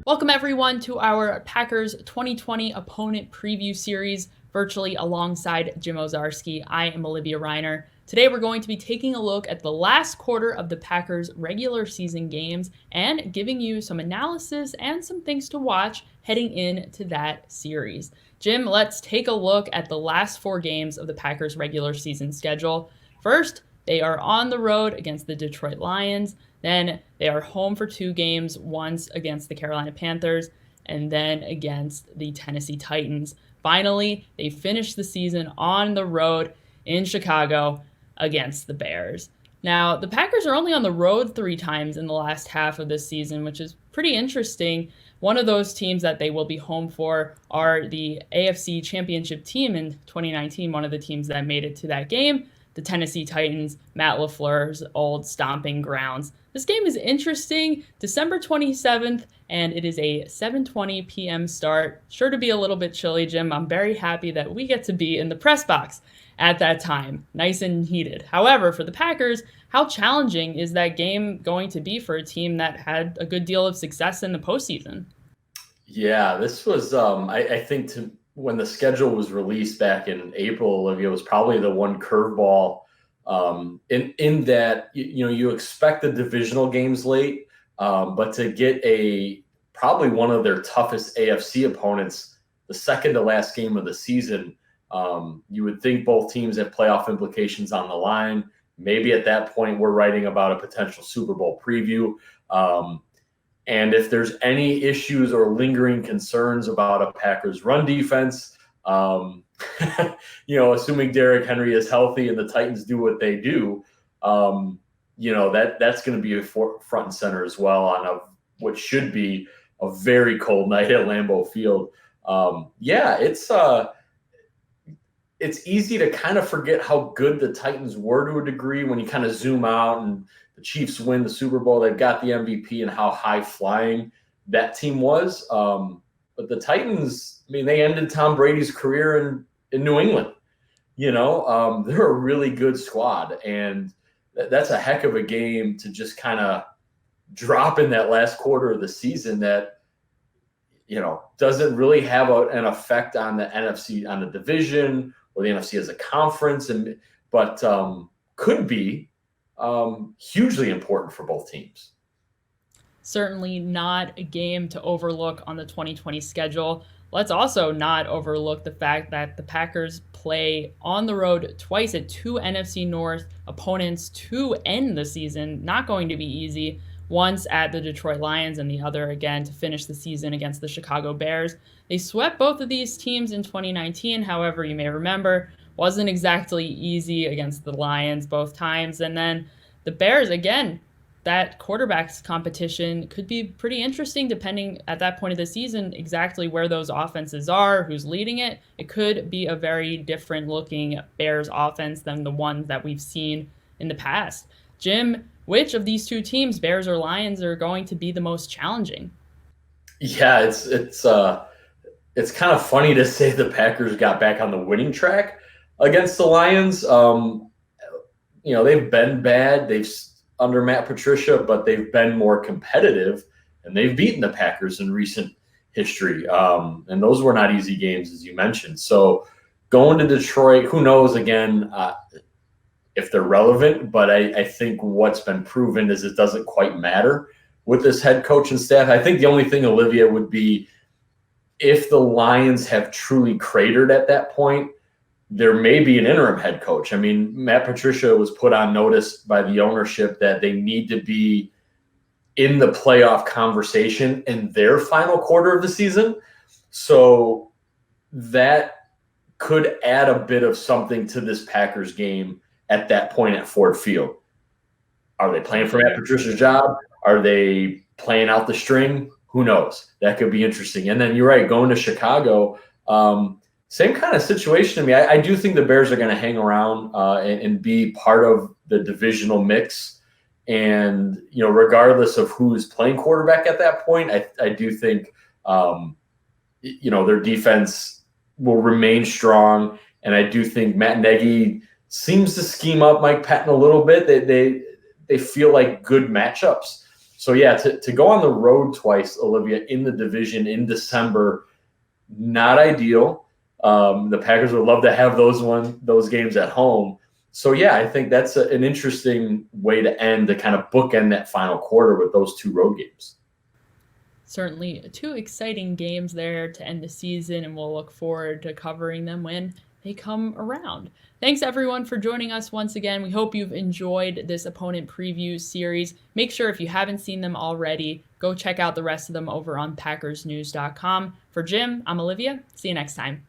Welcome everyone to our Packers 2020 opponent preview series, virtually alongside Jim Owczarski. I am Olivia Reiner. Today we're going to be taking a look at the last quarter of the Packers regular season games and giving you some analysis and some things to watch heading into that series. Jim, let's take a look at the last 4 games of the Packers regular season schedule. First, they are on the road against the Detroit Lions. Then they are home for 2 games, once against the Carolina Panthers and then against the Tennessee Titans. Finally, they finish the season on the road in Chicago against the Bears. Now, the Packers are only on the road 3 times in the last half of this season, which is pretty interesting. One of those teams that they will be home for are the AFC Championship team in 2019, one of the teams that made it to that game, the Tennessee Titans, Matt LaFleur's old stomping grounds. This game is interesting, December 27th, and it is a 7:20 p.m. start. Sure to be a little bit chilly, Jim. I'm very happy that we get to be in the press box at that time, nice and heated. However, for the Packers, how challenging is that game going to be for a team that had a good deal of success in the postseason? Yeah, this was, I think when the schedule was released back in April, Olivia, was probably the one curveball in that, you expect the divisional games late, but to get probably one of their toughest AFC opponents, the second to last game of the season, you would think both teams have playoff implications on the line. Maybe at that point we're writing about a potential Super Bowl preview. And if there's any issues or lingering concerns about a Packers run defense, assuming Derrick Henry is healthy and the Titans do what they do, that's going to be a front and center as well on what should be a very cold night at Lambeau Field. It's easy to kind of forget how good the Titans were to a degree when you kind of zoom out and the Chiefs win the Super Bowl. They've got the MVP and how high flying that team was. But the Titans, they ended Tom Brady's career in New England. They're a really good squad. And that's a heck of a game to just kind of drop in that last quarter of the season that, doesn't really have an effect on the NFC, on the division or the NFC as a conference, but could be hugely important for both teams. Certainly not a game to overlook on the 2020 schedule. Let's also not overlook the fact that the Packers play on the road twice at 2 NFC North opponents to end the season. Not going to be easy. Once at the Detroit Lions and the other again to finish the season against the Chicago Bears. They swept both of these teams in 2019. However, you may remember, wasn't exactly easy against the Lions both times. And then the Bears, again, that quarterback's competition could be pretty interesting depending at that point of the season exactly where those offenses are, who's leading it. It could be a very different looking Bears offense than the ones that we've seen in the past. Jim, which of these 2 teams, Bears or Lions, are going to be the most challenging? Yeah, it's kind of funny to say the Packers got back on the winning track against the Lions. They've been bad. They've under Matt Patricia, but they've been more competitive and they've beaten the Packers in recent history. And those were not easy games, as you mentioned. So going to Detroit, who knows again if they're relevant, but I think what's been proven is it doesn't quite matter with this head coach and staff. I think the only thing, Olivia, would be if the Lions have truly cratered at that point, there may be an interim head coach. Matt Patricia was put on notice by the ownership that they need to be in the playoff conversation in their final quarter of the season. So that could add a bit of something to this Packers game at that point at Ford Field. Are they playing for Matt Patricia's job? Are they playing out the string? Who knows? That could be interesting. And then you're right, going to Chicago, same kind of situation. I do think the Bears are going to hang around and be part of the divisional mix. And, regardless of who's playing quarterback at that point, I do think, their defense will remain strong. And I do think Matt Nagy seems to scheme up Mike Patton a little bit. they feel like good matchups. So yeah, to go on the road twice, Olivia, in the division in December, not ideal. The Packers would love to have those games at home. So yeah, I think that's an interesting way to kind of bookend that final quarter with those 2 road games. Certainly 2 exciting games there to end the season, and we'll look forward to covering them when they come around. Thanks everyone for joining us once again. We hope you've enjoyed this opponent preview series. Make sure if you haven't seen them already, go check out the rest of them over on PackersNews.com. For Jim, I'm Olivia. See you next time.